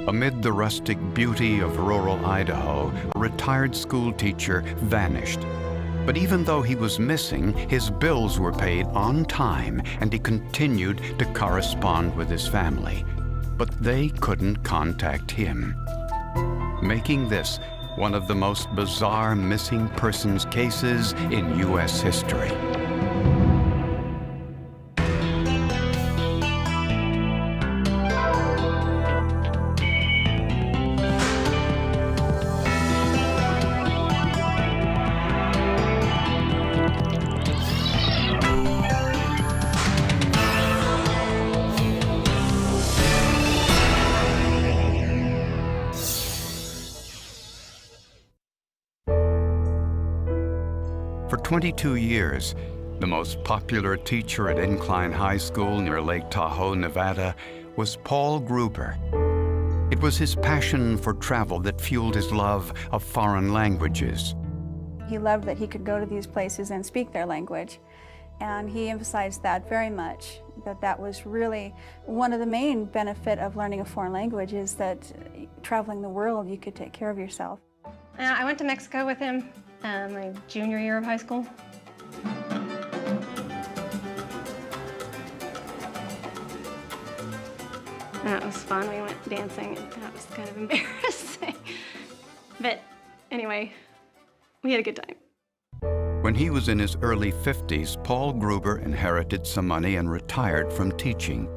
Amid the rustic beauty of rural Idaho, a retired school teacher vanished. But even though he was missing, his bills were paid on time and he continued to correspond with his family. But they couldn't contact him, making this one of the most bizarre missing persons cases in U.S. history. For 22 years, the most popular teacher at Incline High School near Lake Tahoe, Nevada, was Paul Gruber. It was his passion for travel that fueled his love of foreign languages. He loved that he could go to these places and speak their language, and he emphasized that very much, that was really one of the main benefit of learning a foreign language, is that traveling the world, you could take care of yourself. I went to Mexico with him my junior year of high school. That was fun. We went dancing, and that was kind of embarrassing. But anyway, we had a good time. When he was in his early 50s, Paul Gruber inherited some money and retired from teaching.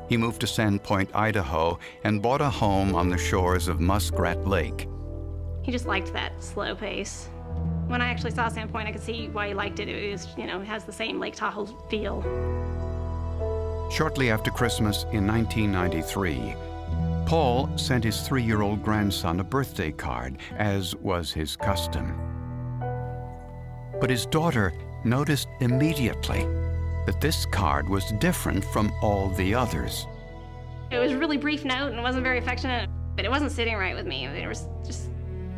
He moved to Sandpoint, Idaho, and bought a home on the shores of Muskrat Lake. He just liked that slow pace. When I actually saw Sandpoint, I could see why he liked it. It was, it has the same Lake Tahoe feel. Shortly after Christmas in 1993, Paul sent his 3-year-old grandson a birthday card, as was his custom. But his daughter noticed immediately that this card was different from all the others. It was a really brief note and it wasn't very affectionate, but it wasn't sitting right with me. There was just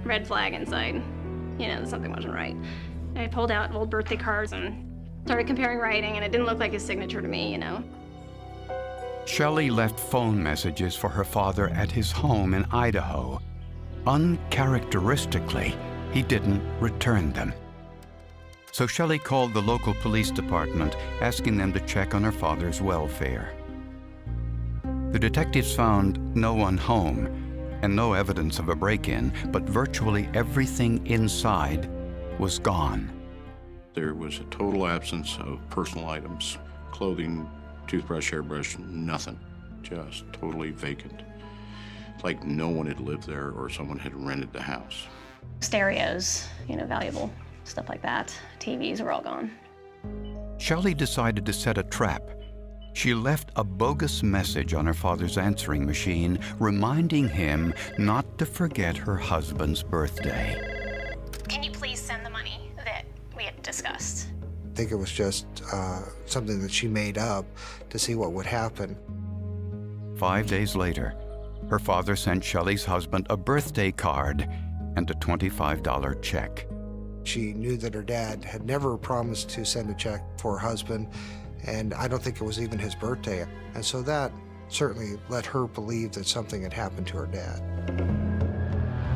red flag inside. Something wasn't right. I pulled out old birthday cards and started comparing writing, and it didn't look like his signature to me, Shelley left phone messages for her father at his home in Idaho. Uncharacteristically, he didn't return them. So Shelley called the local police department, asking them to check on her father's welfare. The detectives found no one home and no evidence of a break-in, but virtually everything inside was gone. There was a total absence of personal items, clothing, toothbrush, hairbrush, nothing. Just totally vacant. It's like no one had lived there or someone had rented the house. Stereos, valuable stuff like that. TVs were all gone. Shelley decided to set a trap. She left a bogus message on her father's answering machine, reminding him not to forget her husband's birthday. Can you please send the money that we had discussed? I think it was just something that she made up to see what would happen. 5 days later, her father sent Shelley's husband a birthday card and a $25 check. She knew that her dad had never promised to send a check for her husband, and I don't think it was even his birthday. And so that certainly let her believe that something had happened to her dad.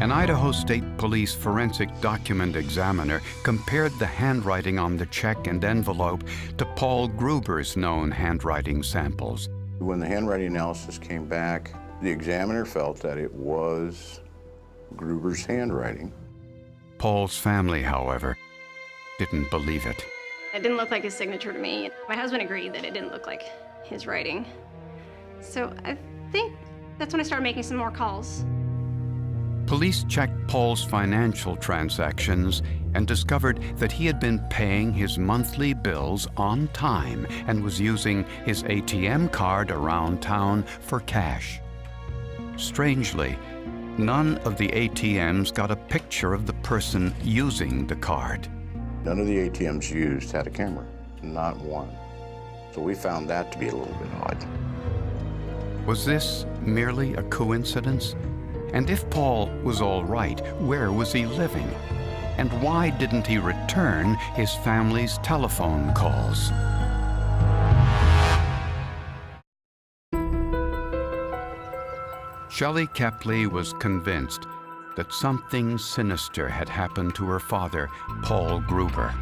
An Idaho State Police forensic document examiner compared the handwriting on the check and envelope to Paul Gruber's known handwriting samples. When the handwriting analysis came back, the examiner felt that it was Gruber's handwriting. Paul's family, however, didn't believe it. It didn't look like his signature to me. My husband agreed that it didn't look like his writing. So I think that's when I started making some more calls. Police checked Paul's financial transactions and discovered that he had been paying his monthly bills on time and was using his ATM card around town for cash. Strangely, none of the ATMs got a picture of the person using the card. None of the ATMs used had a camera, not one. So we found that to be a little bit odd. Was this merely a coincidence? And if Paul was all right, where was he living? And why didn't he return his family's telephone calls? Shelley Kepley was convinced that something sinister had happened to her father, Paul Gruber.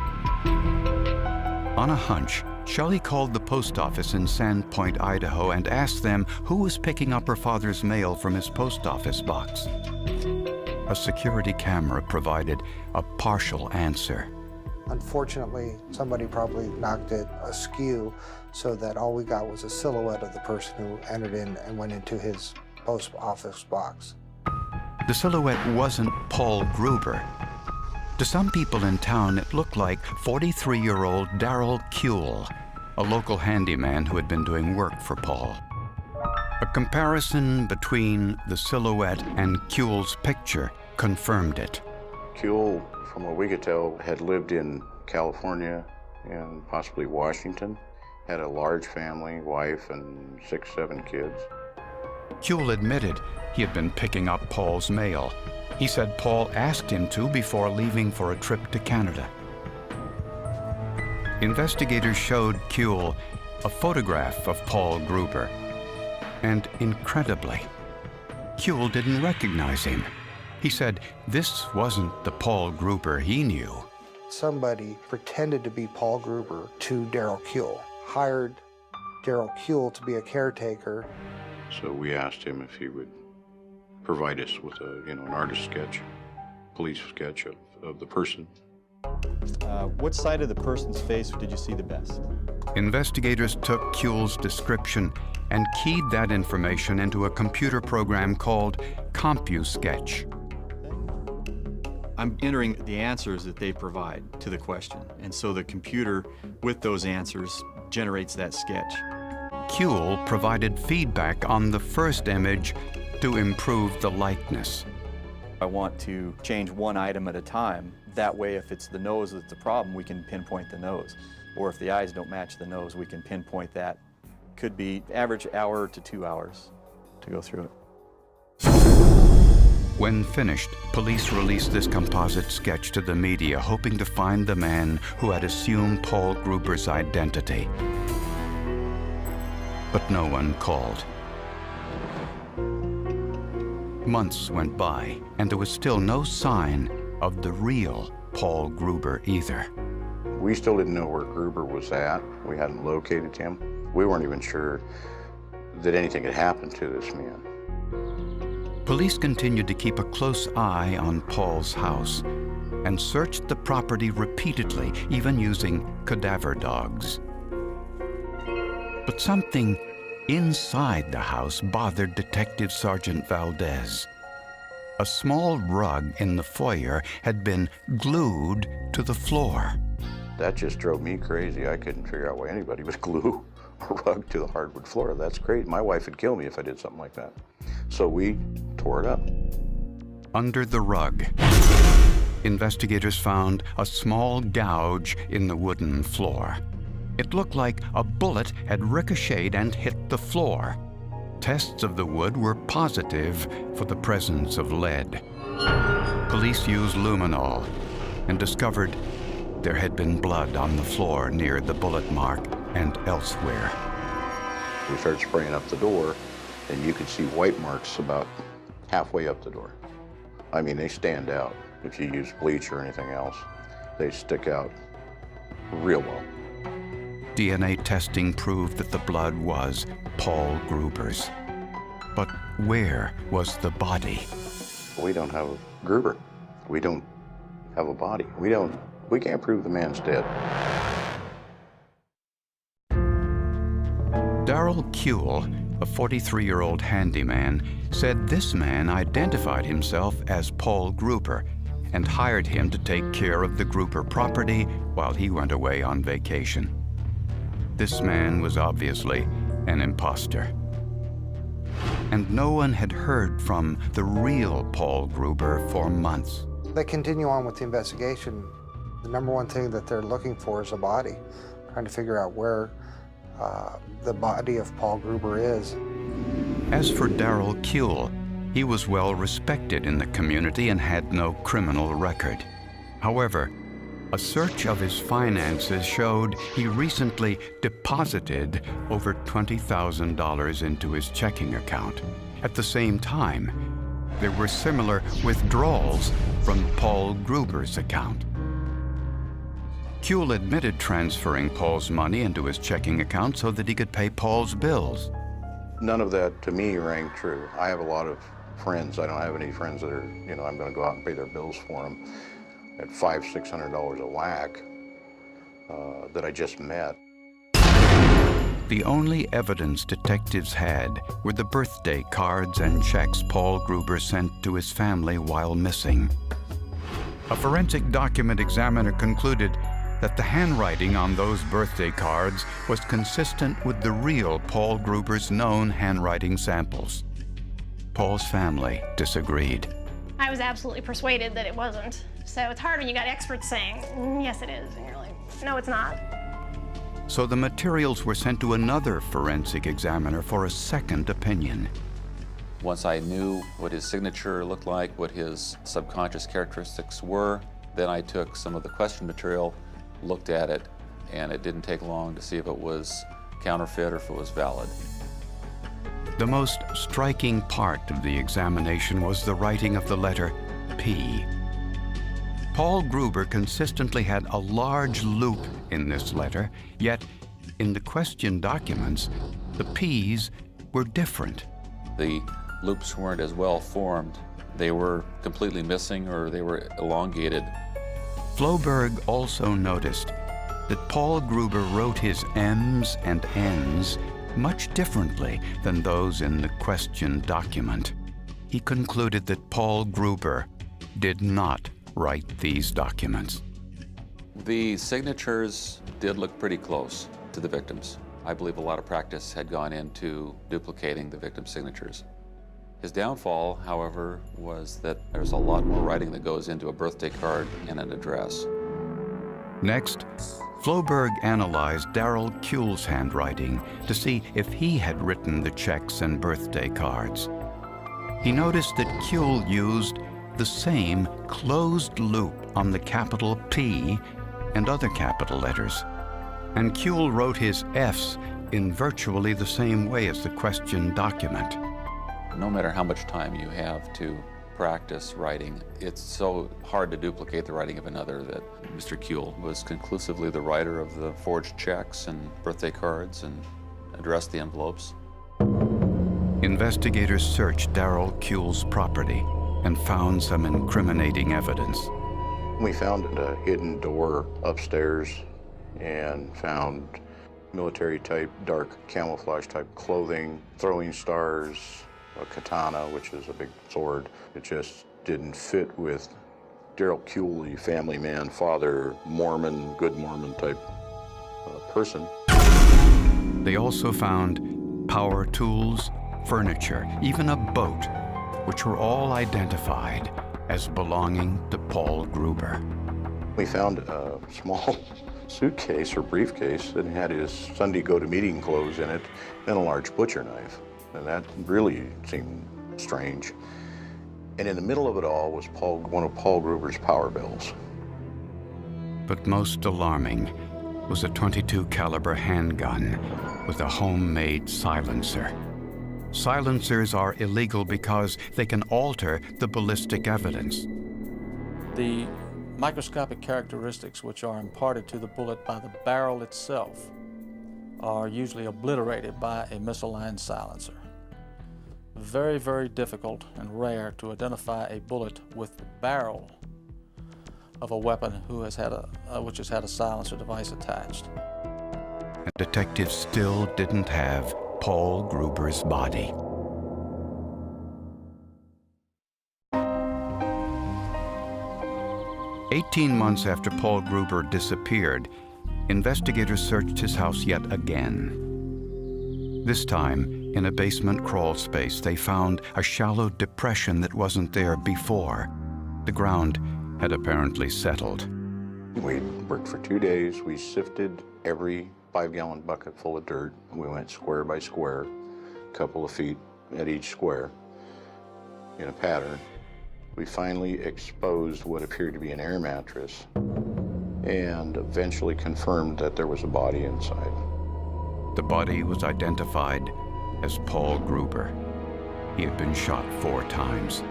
On a hunch, Shelley called the post office in Sandpoint, Idaho, and asked them who was picking up her father's mail from his post office box. A security camera provided a partial answer. Unfortunately, somebody probably knocked it askew so that all we got was a silhouette of the person who entered in and went into his post office box. The silhouette wasn't Paul Gruber. To some people in town, it looked like 43-year-old Darryl Kuehl, a local handyman who had been doing work for Paul. A comparison between the silhouette and Kuehl's picture confirmed it. Kuehl, from what we could tell, had lived in California and possibly Washington, had a large family, wife, and 6, 7 kids. Kuehl admitted he had been picking up Paul's mail. He said Paul asked him to before leaving for a trip to Canada. Investigators showed Kuehl a photograph of Paul Gruber, and incredibly, Kuehl didn't recognize him. He said this wasn't the Paul Gruber he knew. Somebody pretended to be Paul Gruber to Darryl Kuehl, hired Darryl Kuehl to be a caretaker. So we asked him if he would provide us with an artist sketch, police sketch of the person. What side of the person's face did you see the best? Investigators took Kuehl's description and keyed that information into a computer program called CompuSketch. I'm entering the answers that they provide to the question, and so the computer, with those answers, generates that sketch. Kuehl provided feedback on the first image to improve the likeness. I want to change one item at a time. That way, if it's the nose that's the problem, we can pinpoint the nose. Or if the eyes don't match the nose, we can pinpoint that. Could be average hour to 2 hours to go through it. When finished, police released this composite sketch to the media, hoping to find the man who had assumed Paul Gruber's identity. But no one called. Months went by, and there was still no sign of the real Paul Gruber either. We still didn't know where Gruber was at. We hadn't located him. We weren't even sure that anything had happened to this man. Police continued to keep a close eye on Paul's house and searched the property repeatedly, even using cadaver dogs. But something inside the house bothered Detective Sergeant Valdez. A small rug in the foyer had been glued to the floor. That just drove me crazy. I couldn't figure out why anybody would glue a rug to the hardwood floor. That's crazy. My wife would kill me if I did something like that. So we tore it up. Under the rug, investigators found a small gouge in the wooden floor. It looked like a bullet had ricocheted and hit the floor. Tests of the wood were positive for the presence of lead. Police used luminol and discovered there had been blood on the floor near the bullet mark and elsewhere. We started spraying up the door, and you could see white marks about halfway up the door. I mean, they stand out. If you use bleach or anything else, they stick out real well. DNA testing proved that the blood was Paul Gruber's. But where was the body? We don't have a Gruber. We don't have a body. We can't prove the man's dead. Darryl Kuehl, a 43-year-old handyman, said this man identified himself as Paul Gruber and hired him to take care of the Gruber property while he went away on vacation. This man was obviously an imposter. And no one had heard from the real Paul Gruber for months. They continue on with the investigation. The number one thing that they're looking for is a body, trying to figure out where the body of Paul Gruber is. As for Darryl Kuehl, he was well respected in the community and had no criminal record. However, a search of his finances showed he recently deposited over $20,000 into his checking account. At the same time, there were similar withdrawals from Paul Gruber's account. Kuehl admitted transferring Paul's money into his checking account so that he could pay Paul's bills. None of that, to me, rang true. I have a lot of friends. I don't have any friends that are, I'm going to go out and pay their bills for them at $500, $600 a whack that I just met. The only evidence detectives had were the birthday cards and checks Paul Gruber sent to his family while missing. A forensic document examiner concluded that the handwriting on those birthday cards was consistent with the real Paul Gruber's known handwriting samples. Paul's family disagreed. I was absolutely persuaded that it wasn't. So it's hard when you got experts saying, yes, it is, and you're like, no, it's not. So the materials were sent to another forensic examiner for a second opinion. Once I knew what his signature looked like, what his subconscious characteristics were, then I took some of the question material, looked at it, and it didn't take long to see if it was counterfeit or if it was valid. The most striking part of the examination was the writing of the letter P. Paul Gruber consistently had a large loop in this letter, yet in the question documents, the P's were different. The loops weren't as well formed. They were completely missing or they were elongated. Floberg also noticed that Paul Gruber wrote his M's and N's much differently than those in the question document. He concluded that Paul Gruber did not write these documents. The signatures did look pretty close to the victims. I believe a lot of practice had gone into duplicating the victim's signatures. His downfall, however, was that there's a lot more writing that goes into a birthday card and an address. Next, Floberg analyzed Darryl Kuehl's handwriting to see if he had written the checks and birthday cards. He noticed that Kuehl used the same closed loop on the capital P and other capital letters, and Kuehl wrote his F's in virtually the same way as the question document. No matter how much time you have to practice writing, it's so hard to duplicate the writing of another that Mr. Kuehl was conclusively the writer of the forged checks and birthday cards and addressed the envelopes. Investigators searched Darryl Kuehl's property and found some incriminating evidence. We found a hidden door upstairs and found military-type, dark camouflage-type clothing, throwing stars, a katana, which is a big sword. It just didn't fit with Darryl Kuehl, the family man, father, Mormon, good Mormon-type person. They also found power tools, furniture, even a boat, which were all identified as belonging to Paul Gruber. We found a small suitcase or briefcase that had his Sunday go-to-meeting clothes in it and a large butcher knife. And that really seemed strange. And in the middle of it all was one of Paul Gruber's power bills. But most alarming was a .22 caliber handgun with a homemade silencer. Silencers are illegal because they can alter the ballistic evidence. The microscopic characteristics which are imparted to the bullet by the barrel itself are usually obliterated by a misaligned silencer. Very, very difficult and rare to identify a bullet with the barrel of a weapon which has had a silencer device attached. And detectives still didn't have Paul Gruber's body. "18 months after Paul Gruber disappeared, investigators searched his house yet again. This time, in a basement crawl space, they found a shallow depression that wasn't there before. The ground had apparently settled. We worked for 2 days. We sifted every 5-gallon bucket full of dirt. We went square by square, a couple of feet at each square in a pattern. We finally exposed what appeared to be an air mattress and eventually confirmed that there was a body inside. The body was identified as Paul Gruber. he had been shot 4 times.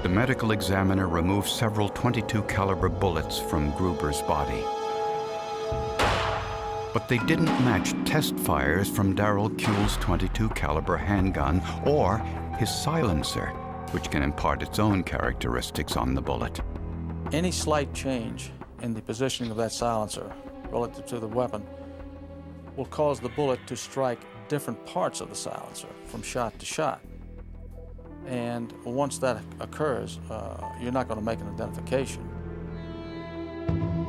The medical examiner removed several .22 caliber bullets from Gruber's body. But they didn't match test fires from Darryl Kuehl's .22 caliber handgun or his silencer, which can impart its own characteristics on the bullet. Any slight change in the positioning of that silencer relative to the weapon will cause the bullet to strike different parts of the silencer from shot to shot. And once that occurs, you're not going to make an identification.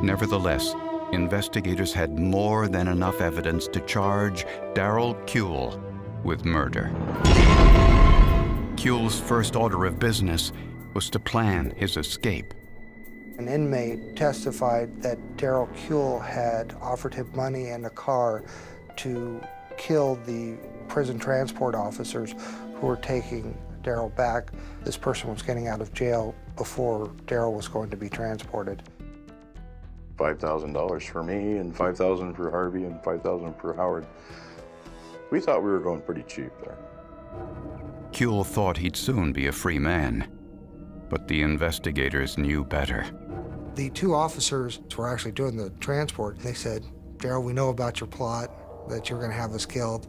Nevertheless, investigators had more than enough evidence to charge Darryl Kuehl with murder. Kuehl's first order of business was to plan his escape. An inmate testified that Darryl Kuehl had offered him money and a car to kill the prison transport officers who were taking Darryl back. This person was getting out of jail before Darryl was going to be transported. $5,000 for me and $5,000 for Harvey and $5,000 for Howard. We thought we were going pretty cheap there. Kuehl thought he'd soon be a free man, but the investigators knew better. The 2 officers were actually doing the transport. They said, "Darryl, we know about your plot, that you're going to have us killed."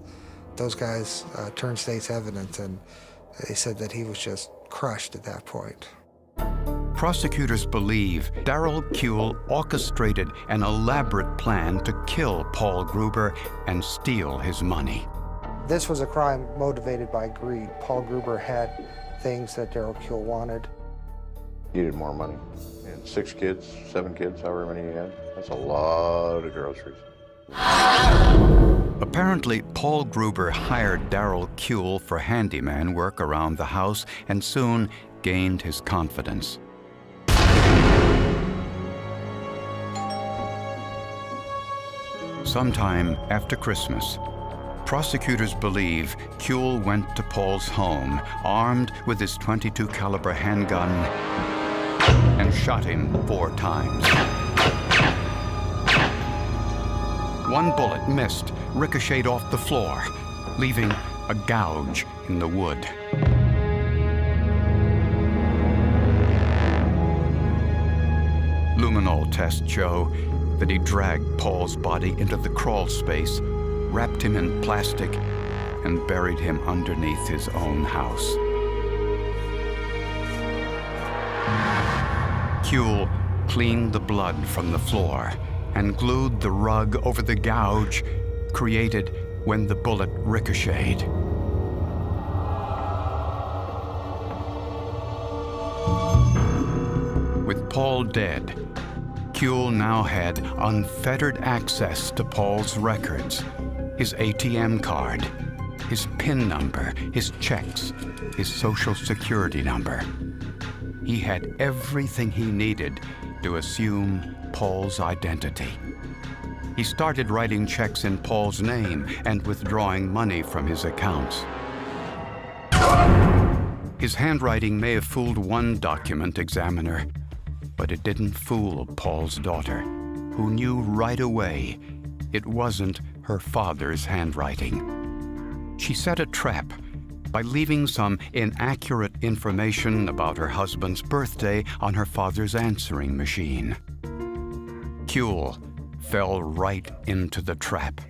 Those guys turned state's evidence, and they said that he was just crushed at that point. Prosecutors believe Darryl Kuehl orchestrated an elaborate plan to kill Paul Gruber and steal his money. This was a crime motivated by greed. Paul Gruber had things that Darryl Kuehl wanted. Needed more money. He had 6 kids, 7 kids, however many he had. That's a lot of groceries. Apparently, Paul Gruber hired Darryl Kuehl for handyman work around the house and soon gained his confidence. Sometime after Christmas, prosecutors believe Kuehl went to Paul's home, armed with his .22 caliber handgun, and shot him 4 times. One bullet missed, ricocheted off the floor, leaving a gouge in the wood. Luminol tests show that he dragged Paul's body into the crawl space, wrapped him in plastic, and buried him underneath his own house. Kuehl cleaned the blood from the floor and glued the rug over the gouge created when the bullet ricocheted. With Paul dead, Kuehl now had unfettered access to Paul's records, his ATM card, his PIN number, his checks, his Social Security number. He had everything he needed to assume Paul's identity. He started writing checks in Paul's name and withdrawing money from his accounts. His handwriting may have fooled one document examiner, but it didn't fool Paul's daughter, who knew right away it wasn't her father's handwriting. She set a trap by leaving some inaccurate information about her husband's birthday on her father's answering machine. Kuehl fell right into the trap,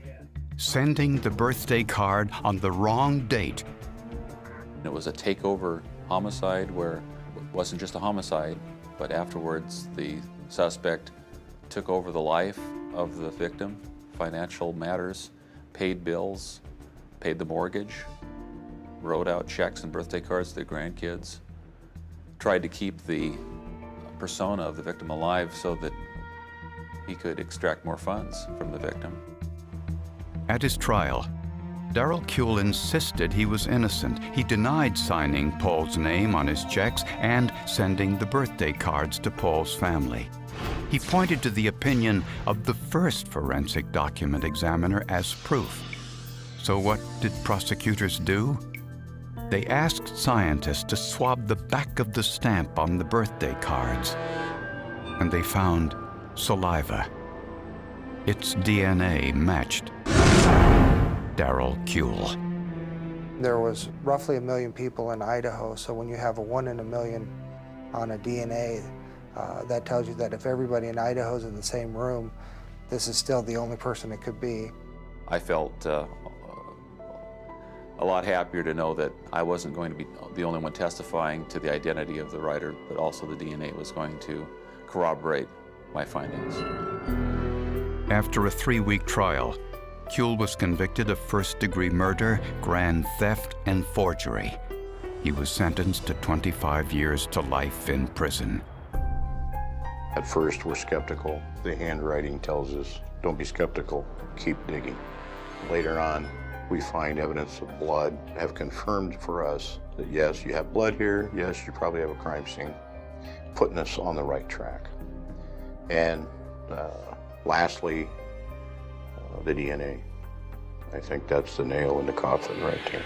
sending the birthday card on the wrong date. It was a takeover homicide where it wasn't just a homicide, but afterwards the suspect took over the life of the victim, financial matters, paid bills, paid the mortgage, wrote out checks and birthday cards to their grandkids, tried to keep the persona of the victim alive so that he could extract more funds from the victim. At his trial, Darryl Kuehl insisted he was innocent. He denied signing Paul's name on his checks and sending the birthday cards to Paul's family. He pointed to the opinion of the first forensic document examiner as proof. So what did prosecutors do? They asked scientists to swab the back of the stamp on the birthday cards, and they found saliva. Its DNA matched Darryl Kuehl. There was roughly 1 million people in Idaho, so when you have a 1 in a million on a DNA, that tells you that if everybody in Idaho is in the same room, this is still the only person it could be. I felt a lot happier to know that I wasn't going to be the only one testifying to the identity of the writer, but also the DNA was going to corroborate my findings. After a 3-week trial, Kuehl was convicted of first-degree murder, grand theft, and forgery. He was sentenced to 25 years to life in prison. At first, we're skeptical. The handwriting tells us, don't be skeptical, keep digging. Later on, we find evidence of blood, have confirmed for us that yes, you have blood here, yes, you probably have a crime scene, putting us on the right track. And lastly, the DNA. I think that's the nail in the coffin right there.